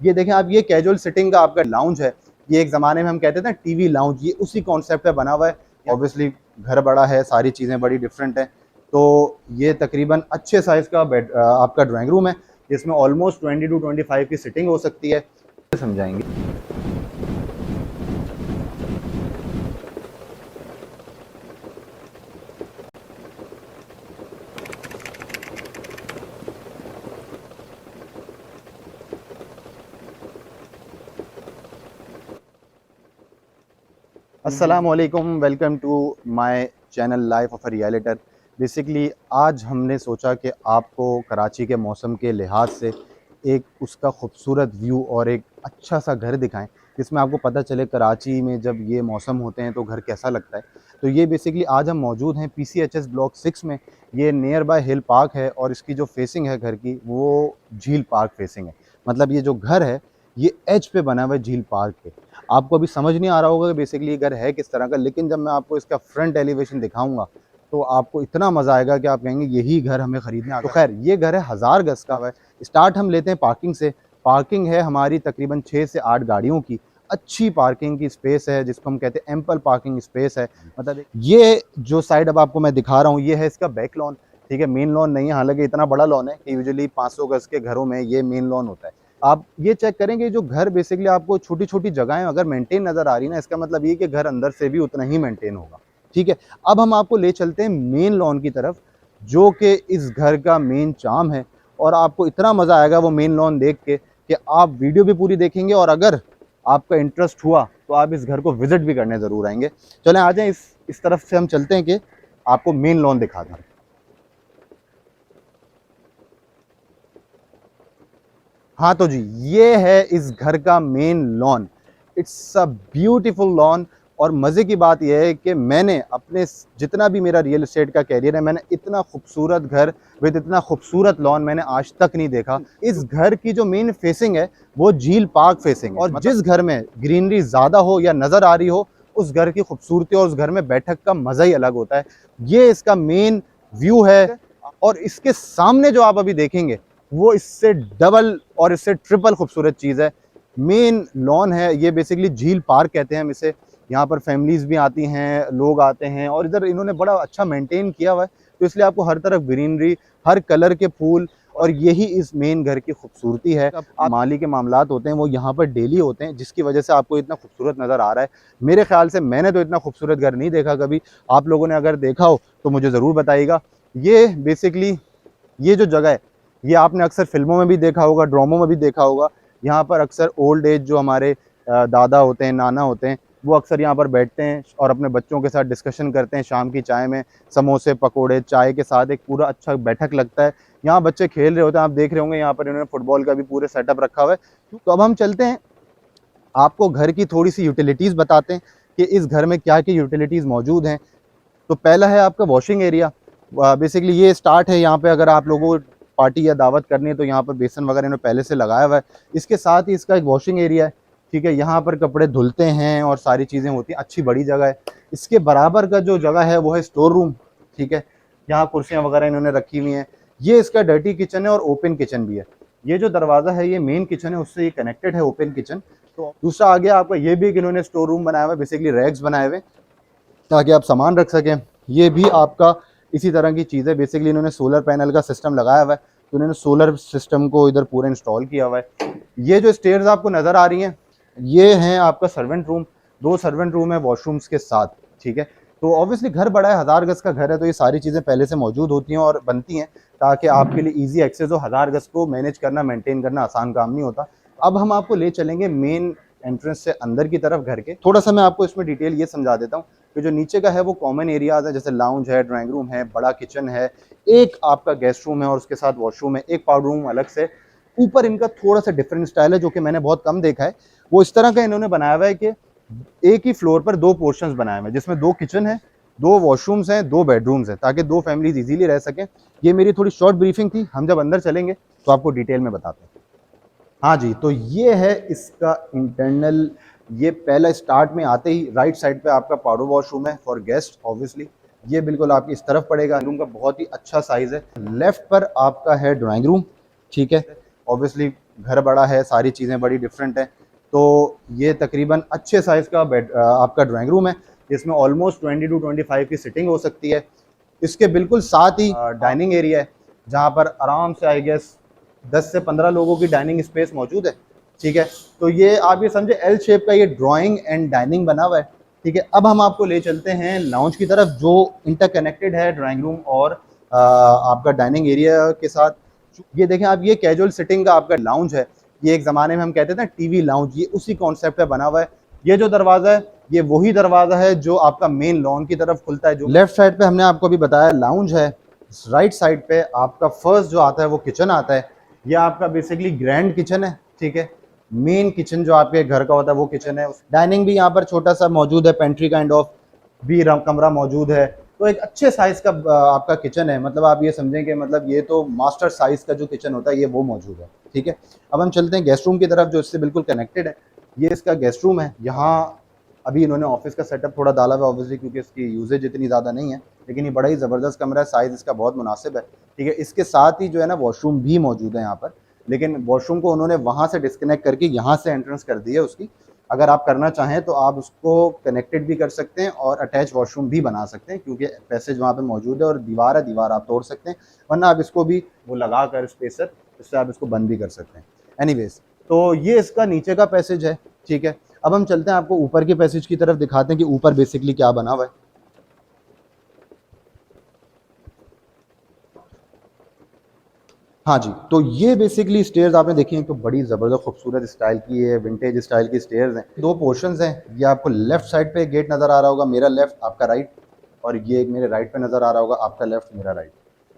ये देखें आप, ये कैजुअल सिटिंग का आपका लाउंज है। ये एक ज़माने में हम कहते थे ना टीवी लाउंज, ये उसी कॉन्सेप्ट पे बना हुआ है। ऑब्वियसली घर बड़ा है, सारी चीज़ें बड़ी डिफरेंट हैं। तो ये तकरीबन अच्छे साइज़ का बेड आपका ड्राइंग रूम है, जिसमें ऑलमोस्ट 20 to 25 की सिटिंग हो सकती है। समझाएंगे। अस्सलामुअलैकुम, welcome to my channel life of a realtor. Basically आज हमने सोचा कि आपको कराची के मौसम के लिहाज से एक उसका खूबसूरत व्यू और एक अच्छा सा घर दिखाएं, जिसमें आपको पता चले कराची में जब ये मौसम होते हैं तो घर कैसा लगता है। तो ये बेसिकली आज हम मौजूद हैं PCHS ब्लॉक 6 में। ये नियर बाय हिल पार्क है और इसकी जो फेसिंग है घर की वो झील पार्क फेसिंग है। मतलब ये जो घर है ये एज पे बना हुआ है झील पार्क के। आपको अभी समझ नहीं आ रहा होगा कि बेसिकली ये घर है किस तरह का, लेकिन जब मैं आपको इसका फ्रंट एलिवेशन दिखाऊंगा तो आपको इतना मज़ा आएगा कि आप कहेंगे यही घर हमें ख़रीदने आता है। तो खैर ये घर है 1000 गज का है। स्टार्ट हम लेते हैं पार्किंग से। पार्किंग है हमारी तकरीबन 6 से 8 गाड़ियों की। अच्छी पार्किंग की स्पेस है जिसको हम कहते हैं एम्पल पार्किंग स्पेस है। मतलब ये जो साइड अब आपको मैं दिखा रहा हूँ ये है इसका बैक लॉन। ठीक है, मेन लॉन नहीं है, हालांकि इतना बड़ा लॉन है कि यूजुअली 500 गज के घरों में ये मेन लॉन होता है। आप ये चेक करेंगे जो घर बेसिकली आपको छोटी छोटी जगहें अगर मेंटेन नज़र आ रही ना, इसका मतलब ये कि घर अंदर से भी उतना ही मेंटेन होगा। ठीक है, अब हम आपको ले चलते हैं मेन लॉन की तरफ, जो कि इस घर का मेन चार्म है। और आपको इतना मज़ा आएगा वो मेन लॉन देख के कि आप वीडियो भी पूरी देखेंगे और अगर आपका इंटरेस्ट हुआ तो आप इस घर को विजिट भी करने ज़रूर आएंगे। चलें आ जाएं, इस तरफ से हम चलते हैं कि आपको मेन लॉन दिखा दें। हाँ तो जी, ये है इस घर का main lawn. It's a beautiful lawn. और मज़े की बात यह है कि मैंने अपने जितना भी मेरा रियल एस्टेट का कैरियर है, मैंने इतना खूबसूरत घर विद इतना खूबसूरत लॉन मैंने आज तक नहीं देखा। इस घर की जो मेन फेसिंग है वो झील पार्क फेसिंग है। और जिस घर में ग्रीनरी ज़्यादा हो या नज़र आ रही हो, उस घर की खूबसूरती और उस घर में बैठक का मज़ा ही अलग होता है। ये इसका मेन व्यू है। और इसके सामने जो आप अभी देखेंगे वो इससे डबल और इससे ट्रिपल खूबसूरत चीज़ है। मेन लॉन है ये, बेसिकली झील पार्क कहते हैं हम इसे। यहाँ पर फैमिलीज़ भी आती हैं, लोग आते हैं और इधर इन्होंने बड़ा अच्छा मेंटेन किया हुआ है, तो इसलिए आपको हर तरफ ग्रीनरी, हर कलर के फूल, और यही इस मेन घर की खूबसूरती है। माली के मामलात होते हैं वो यहाँ पर डेली होते हैं, जिसकी वजह से आपको इतना खूबसूरत नज़र आ रहा है। मेरे ख्याल से मैंने तो इतना खूबसूरत घर नहीं देखा कभी। आप लोगों ने अगर देखा हो तो मुझे ज़रूर बताइएगा। ये बेसिकली ये जो जगह है ये आपने अक्सर फिल्मों में भी देखा होगा, ड्रामों में भी देखा होगा। यहाँ पर अक्सर ओल्ड एज जो हमारे दादा होते हैं, नाना होते हैं, वो अक्सर यहाँ पर बैठते हैं और अपने बच्चों के साथ डिस्कशन करते हैं। शाम की चाय में समोसे पकोड़े चाय के साथ एक पूरा अच्छा बैठक लगता है। यहाँ बच्चे खेल रहे होते हैं, आप देख रहे होंगे यहाँ पर इन्होंने फुटबॉल का भी पूरे सेटअप रखा हुआ है। तो अब हम चलते हैं, आपको घर की थोड़ी सी यूटिलिटीज़ बताते हैं कि इस घर में क्या क्या यूटिलिटीज़ मौजूद हैं। तो पहला है आपका वॉशिंग एरिया। बेसिकली ये स्टार्ट है यहाँ पे, अगर आप लोगों को पार्टी या दावत करनी है तो यहाँ पर बेसन वगैरह इन्होंने पहले से लगाया हुआ है। इसके साथ ही इसका एक वॉशिंग एरिया है। ठीक है, यहाँ पर कपड़े धुलते हैं और सारी चीज़ें होती हैं, अच्छी बड़ी जगह है। इसके बराबर का जो जगह है वो है स्टोर रूम। ठीक है, यहाँ कुर्सियाँ वगैरह इन्होंने रखी हुई हैं। ये इसका डर्टी किचन है और ओपन किचन भी है। ये जो दरवाज़ा है ये मेन किचन है, उससे ये कनेक्टेड है, ओपन किचन। तो दूसरा आ गया आपका ये भी एक इन्होंने स्टोर रूम बनाया हुआ है, बेसिकली रैक्स बनाए हुए ताकि आप सामान रख सकें। ये भी आपका इसी तरह की चीज़ है। बेसिकली इन्होंने सोलर पैनल का सिस्टम लगाया हुआ है, तो इन्होंने सोलर सिस्टम को इधर पूरा इंस्टॉल किया हुआ है। ये जो स्टेयर्स आपको नज़र आ रही हैं ये हैं आपका सर्वेंट रूम। 2 सर्वेंट रूम है वॉशरूम्स के साथ। ठीक है, तो ऑब्वियसली घर बड़ा है, 1000 गज का घर है, तो ये सारी चीज़ें पहले से मौजूद होती हैं और बनती हैं ताकि आपके लिए ईजी एक्सेस हो। 1000 गज को मैनेज करना, मेनटेन करना आसान काम नहीं होता। अब हम आपको ले चलेंगे मेन एंट्रेंस से अंदर की तरफ घर के। थोड़ा सा मैं आपको इसमें डिटेल ये समझा देता हूँ कि जो नीचे का है वो कॉमन एरियाज है, जैसे लाउंज है, ड्राइंग रूम है, बड़ा किचन है, एक आपका गेस्ट रूम है और उसके साथ वॉशरूम है, एक पाउडर रूम अलग से। ऊपर इनका थोड़ा सा डिफरेंट स्टाइल है जो कि मैंने बहुत कम देखा है। वो इस तरह का इन्होंने बनाया हुआ है कि एक ही फ्लोर पर 2 पोर्शंस बनाए हुए हैं, जिसमें 2 किचन है, 2 वॉशरूम्स हैं, 2 बेडरूम्स हैं, ताकि 2 फैमिलीज इजीली रह सकें। ये मेरी थोड़ी शॉर्ट ब्रीफिंग थी, हम जब अंदर चलेंगे तो आपको डिटेल में बताते हैं। हाँ जी, तो ये है इसका इंटरनल। ये पहला स्टार्ट में आते ही राइट साइड पे आपका पाउडर वॉशरूम है फॉर गेस्ट ऑब्वियसली। ये बिल्कुल आपकी इस तरफ पड़ेगा। रूम का बहुत ही अच्छा साइज़ है। लेफ्ट पर आपका है ड्राइंग रूम। ठीक है, ऑब्वियसली घर बड़ा है, सारी चीज़ें बड़ी डिफरेंट हैं। तो ये तकरीबन अच्छे साइज़ का बेड आपका ड्राइंग रूम है, जिसमें ऑलमोस्ट 20 टू 25 की सिटिंग हो सकती है। इसके बिल्कुल साथ ही डाइनिंग एरिया है, जहाँ पर आराम से आई गेस 10 से 15 लोगों की डाइनिंग स्पेस मौजूद है। ठीक है, तो ये आप ये समझे एल शेप का ये ड्राइंग एंड डाइनिंग बना हुआ है। ठीक है, अब हम आपको ले चलते हैं लाउंज की तरफ, जो इंटरकनेक्टेड है ड्राइंग रूम और आपका डाइनिंग एरिया के साथ। ये देखें आप, ये कैजुअल सिटिंग का आपका लाउंज है। ये एक ज़माने में हम कहते थे ना टीवी लाउंज, ये उसी कॉन्सेप्ट पे बना हुआ है। ये जो दरवाज़ा है, ये वही दरवाज़ा है जो आपका मेन लॉन की तरफ खुलता है। जो लेफ्ट साइड पे हमने आपको अभी बताया लाउंज है, राइट साइड पे आपका फर्स्ट जो आता है वो किचन आता है। ये आपका बेसिकली ग्रैंड किचन है। ठीक है, मेन किचन जो आपके घर का होता है वो किचन है। डाइनिंग भी यहाँ पर छोटा सा मौजूद है, पेंट्री काइंड ऑफ भी कमरा मौजूद है। तो एक अच्छे साइज का आपका किचन है, मतलब आप ये समझें कि मतलब ये तो मास्टर साइज का जो किचन होता है ये वो मौजूद है। ठीक है, अब हम चलते हैं गेस्ट रूम की तरफ, जो इससे बिल्कुल कनेक्टेड है। ये इसका गेस्ट रूम है। यहाँ अभी इन्होंने ऑफिस का सेटअप थोड़ा डाला हुआ है ऑब्वियसली, क्योंकि इसकी यूजेज इतनी ज़्यादा नहीं है, लेकिन ये बड़ा ही ज़बरदस्त कमरा है, साइज़ इसका बहुत मुनासिब है। ठीक है, इसके साथ ही जो है ना वॉशरूम भी मौजूद है यहाँ पर, लेकिन वॉशरूम को उन्होंने वहाँ से डिस्कनेक्ट करके यहाँ से एंट्रेंस कर दी है उसकी। अगर आप करना चाहें तो आप उसको कनेक्टेड भी कर सकते हैं और अटैच वॉशरूम भी बना सकते हैं, क्योंकि पैसेज वहाँ पे मौजूद है और दीवार है, दीवार आप तोड़ सकते हैं, वरना आप इसको भी वो लगा कर स्पेसर, इससे आप इसको बंद भी कर सकते हैं। एनीवेज, तो ये इसका नीचे का पैसेज है। ठीक है, अब हम चलते हैं आपको ऊपर के पैसेज की तरफ, दिखाते हैं कि ऊपर बेसिकली क्या बना हुआ है। हाँ जी, तो ये बेसिकली स्टेयर्स आपने देखी हैं, तो बड़ी ज़बरदस्त खूबसूरत स्टाइल की है, विंटेज स्टाइल की स्टेयर्स हैं। दो पोर्शंस हैं, ये आपको लेफ्ट साइड पे गेट नज़र आ रहा होगा, मेरा लेफ्ट आपका राइट, और ये एक मेरे राइट पे नज़र आ रहा होगा, आपका लेफ्ट मेरा राइट।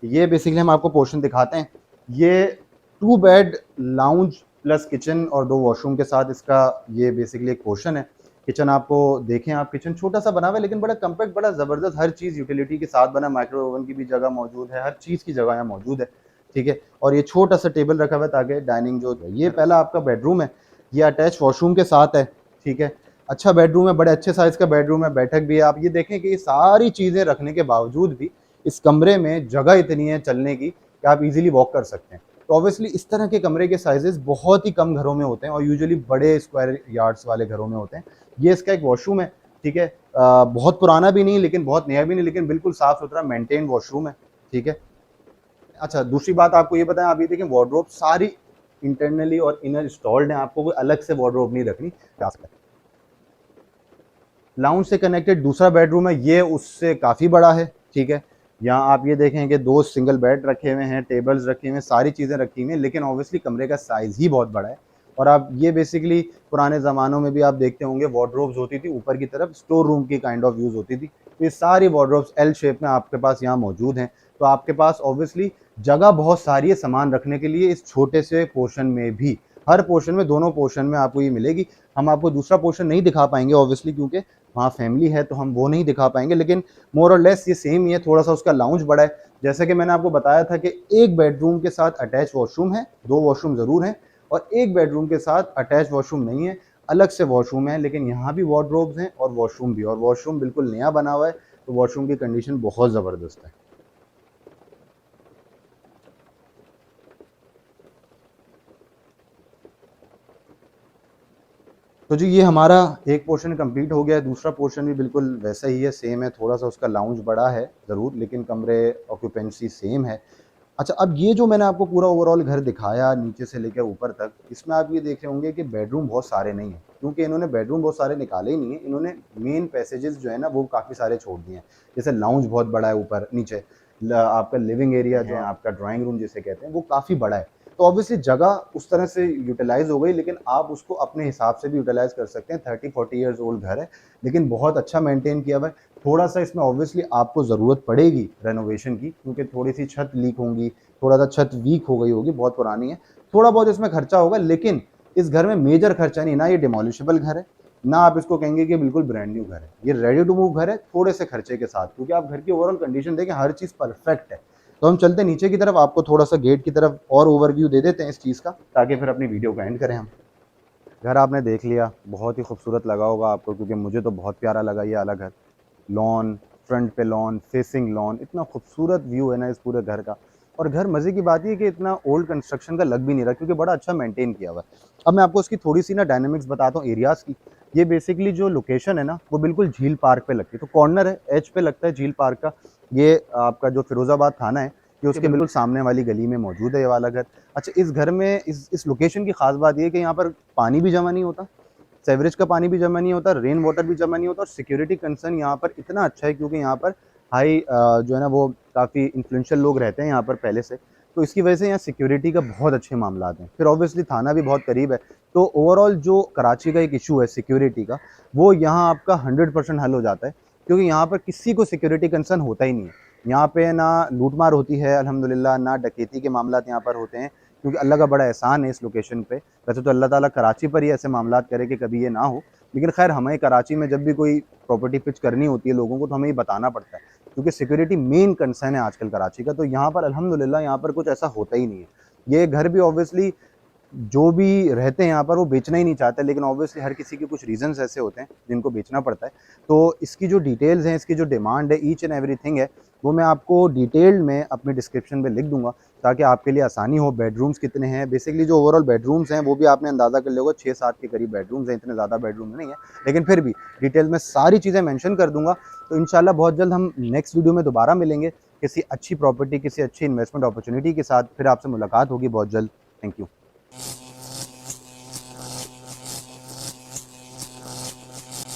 ये बेसिकली हम आपको पोर्शन दिखाते हैं। ये 2 बेड लाउंज प्लस किचन और 2 वॉशरूम के साथ इसका ये बेसिकली एक पोर्शन है। किचन आपको देखें आप, किचन छोटा सा बना हुआ है लेकिन बड़ा कम्पैक्ट, बड़ा ज़बरदस्त, हर चीज़ यूटिलिटी के साथ बना, माइक्रो ओवन की भी जगह मौजूद है, हर चीज़ की जगह यहाँ मौजूद है। ठीक है, और ये छोटा सा टेबल रखा हुआ है ताकि डाइनिंग जो है, ये पहला आपका बेडरूम है, ये अटैच वॉशरूम के साथ है। ठीक है, अच्छा बेडरूम है, बड़े अच्छे साइज़ का बेडरूम है, बैठक भी है। आप ये देखें कि ये सारी चीज़ें रखने के बावजूद भी इस कमरे में जगह इतनी है चलने की कि आप इजीली वॉक कर सकते हैं। तो ऑब्वियसली इस तरह के कमरे के साइजेस बहुत ही कम घरों में होते हैं और यूजुअली बड़े स्क्वायर यार्ड्स वाले घरों में होते हैं। ये इसका एक वॉशरूम है। ठीक है, बहुत पुराना भी नहीं लेकिन बहुत नया भी नहीं, लेकिन बिल्कुल साफ़ सुथरा मेंटेन वॉशरूम है। ठीक है, अच्छा दूसरी बात आपको ये बताएं, आप ये देखें वार्डरोब सारी इंटरनली और इनर इंस्टॉल्ड हैं, आपको कोई अलग से वार्डरोब नहीं रखनी। लाउंज से कनेक्टेड दूसरा बेडरूम है, ये उससे काफ़ी बड़ा है। ठीक है, यहाँ आप ये देखें कि 2 सिंगल बेड रखे हुए हैं, टेबल्स रखे हुए हैं, सारी चीज़ें रखी हुई हैं, लेकिन ऑब्वियसली कमरे का साइज़ ही बहुत बड़ा है। और आप ये बेसिकली पुराने ज़मानों में भी आप देखते होंगे वार्डरोब्स होती थी ऊपर की तरफ, स्टोर रूम की काइंड ऑफ यूज़ होती थी। तो ये सारी वार्डरोब्स एल शेप में आपके पास यहाँ मौजूद हैं। तो आपके पास ऑब्वियसली जगह बहुत सारी है सामान रखने के लिए इस छोटे से पोर्शन में भी। हर पोर्शन में, दोनों पोर्शन में आपको ये मिलेगी। हम आपको दूसरा पोर्शन नहीं दिखा पाएंगे ऑब्वियसली, क्योंकि वहाँ फैमिली है तो हम वो नहीं दिखा पाएंगे, लेकिन मोर और लेस ये सेम ही है। थोड़ा सा उसका लाउंज बड़ा है, जैसे कि मैंने आपको बताया था कि एक बेडरूम के साथ अटैच वॉशरूम है, 2 वॉशरूम ज़रूर हैं, और एक बेडरूम के साथ अटैच वॉशरूम नहीं है, अलग से वॉशरूम है, लेकिन यहाँ भी वार्डरोब्स हैं और वॉशरूम भी, और वॉशरूम बिल्कुल नया बना हुआ है, तो वॉशरूम की कंडीशन बहुत ज़बरदस्त है। तो जी ये हमारा एक पोर्शन कंप्लीट हो गया है, दूसरा पोर्शन भी बिल्कुल वैसा ही है, सेम है, थोड़ा सा उसका लाउंज बड़ा है ज़रूर, लेकिन कमरे ऑक्यूपेंसी सेम है। अच्छा, अब ये जो मैंने आपको पूरा ओवरऑल घर दिखाया नीचे से लेकर ऊपर तक, इसमें आप ये देख रहे होंगे कि बेडरूम बहुत सारे नहीं हैं, क्योंकि इन्होंने बेडरूम बहुत सारे निकाले ही नहीं हैं, इन्होंने मेन पैसेजेस जो है ना वो काफ़ी सारे छोड़ दिए हैं। जैसे लाउंज बहुत बड़ा है ऊपर, नीचे आपका लिविंग एरिया जो है, आपका ड्राइंग रूम जिसे कहते हैं, वो काफ़ी बड़ा है। तो ऑब्वियसली जगह उस तरह से यूटिलाइज़ हो गई, लेकिन आप उसको अपने हिसाब से भी यूटिलाइज़ कर सकते हैं। 30-40 ईयर्स ओल्ड घर है, लेकिन बहुत अच्छा मेंटेन किया हुआ है। थोड़ा-सा इसमें ऑब्वियसली आपको ज़रूरत पड़ेगी रेनोवेशन की, क्योंकि थोड़ी-सी छत लीक होंगी, थोड़ा-सा छत वीक हो गई होगी, बहुत पुरानी है। थोड़ा बहुत इसमें खर्चा होगा, लेकिन इस घर में मेजर खर्चा नहीं, ना ये डिमोलिशेबल घर है, ना आप इसको कहेंगे कि बिल्कुल ब्रांड न्यू घर है। ये रेडी टू मूव घर है, थोड़े से खर्चे के साथ, क्योंकि आप घर की ओवरऑल कंडीशन देखें, हर चीज़ परफेक्ट है। तो हम चलते हैं नीचे की तरफ, आपको थोड़ा-सा गेट की तरफ और ओवरव्यू दे देते हैं इस चीज़ का, ताकि फिर अपनी वीडियो को एंड करें हम। घर आपने देख लिया, बहुत ही खूबसूरत लगा होगा आपको, क्योंकि मुझे तो बहुत प्यारा लगा ये वाला घर। लॉन, फ्रंट पे लॉन, फेसिंग लॉन, इतना खूबसूरत व्यू है ना इस पूरे घर का। और घर मज़े की बात ये है कि इतना ओल्ड कंस्ट्रक्शन का लग भी नहीं रहा, क्योंकि बड़ा अच्छा मेंटेन किया हुआ है। अब मैं आपको उसकी थोड़ी-सी ना डायनामिक्स बताता हूँ एरियाज़ की। ये बेसिकली जो लोकेशन है ना, वो बिल्कुल झील पार्क पे लगती है, तो कॉर्नर है, एज पे लगता है झील पार्क का। ये आपका जो फिरोज़ाबाद थाना है, ये उसके बिल्कुल सामने वाली गली में मौजूद है ये वाला घर। अच्छा, इस घर में इस लोकेशन की ख़ास बात ये है कि यहाँ पर पानी भी जमा नहीं होता, सीवरेज का पानी भी जमा नहीं होता, रेन वाटर भी जमा नहीं होता, और सिक्योरिटी कंसर्न यहाँ पर इतना अच्छा है, क्योंकि यहाँ पर हाई जो है ना वो काफ़ी इन्फ्लुएंशियल लोग रहते हैं यहाँ पर पहले से, तो इसकी वजह से यहाँ सिक्योरिटी का बहुत अच्छे मामलात हैं। फिर ऑब्वियसली थाना भी बहुत करीब है, तो ओवरऑल जो कराची का एक इशू है सिक्योरिटी का, वो यहाँ आपका 100% हल हो जाता है, क्योंकि यहाँ पर किसी को सिक्योरिटी कंसर्न होता ही नहीं है। यहाँ पे ना लूटमार होती है अल्हम्दुलिल्लाह, ना डकैती के मामलात यहाँ पर होते हैं, क्योंकि अल्लाह का बड़ा एहसान है इस लोकेशन पे। वैसे तो अल्लाह ताला कराची पर ही ऐसे मामलात करे कि कभी ये ना हो, लेकिन खैर हमें कराची में जब भी कोई प्रॉपर्टी पिच करनी होती है लोगों को, तो हमें ये बताना पड़ता है, क्योंकि सिक्योरिटी मेन कंसर्न है आजकल कराची का। तो यहाँ पर अल्हम्दुलिल्लाह यहाँ पर कुछ ऐसा होता ही नहीं है। ये घर भी ऑब्वियसली जो भी रहते हैं यहाँ पर वो बेचना ही नहीं चाहते, लेकिन ऑब्वियसली हर किसी के कुछ रीज़न्स ऐसे होते हैं जिनको बेचना पड़ता है। तो इसकी जो डिटेल्स हैं, इसकी जो डिमांड है, ईच एंड एवरीथिंग है, वो मैं आपको डिटेल्ड में अपनी डिस्क्रिप्शन में लिख दूँगा, ताकि आपके लिए आसानी हो। बेडरूम्स कितने हैं, बेसिकली जो ओवरऑल बेडरूम्स हैं वो भी आपने अंदाज़ा कर लिया होगा, 6-7 के करीब बेडरूम्स हैं, इतने ज़्यादा बेडरूम नहीं है, लेकिन फिर भी डिटेल में सारी चीज़ें मेंशन कर दूँगा। तो इंशाल्लाह बहुत जल्द हम नेक्स्ट वीडियो में दोबारा मिलेंगे, किसी अच्छी प्रॉपर्टी, किसी अच्छी इन्वेस्टमेंट अपॉर्चुनिटी के साथ फिर आपसे मुलाकात होगी बहुत जल्द। Thank you.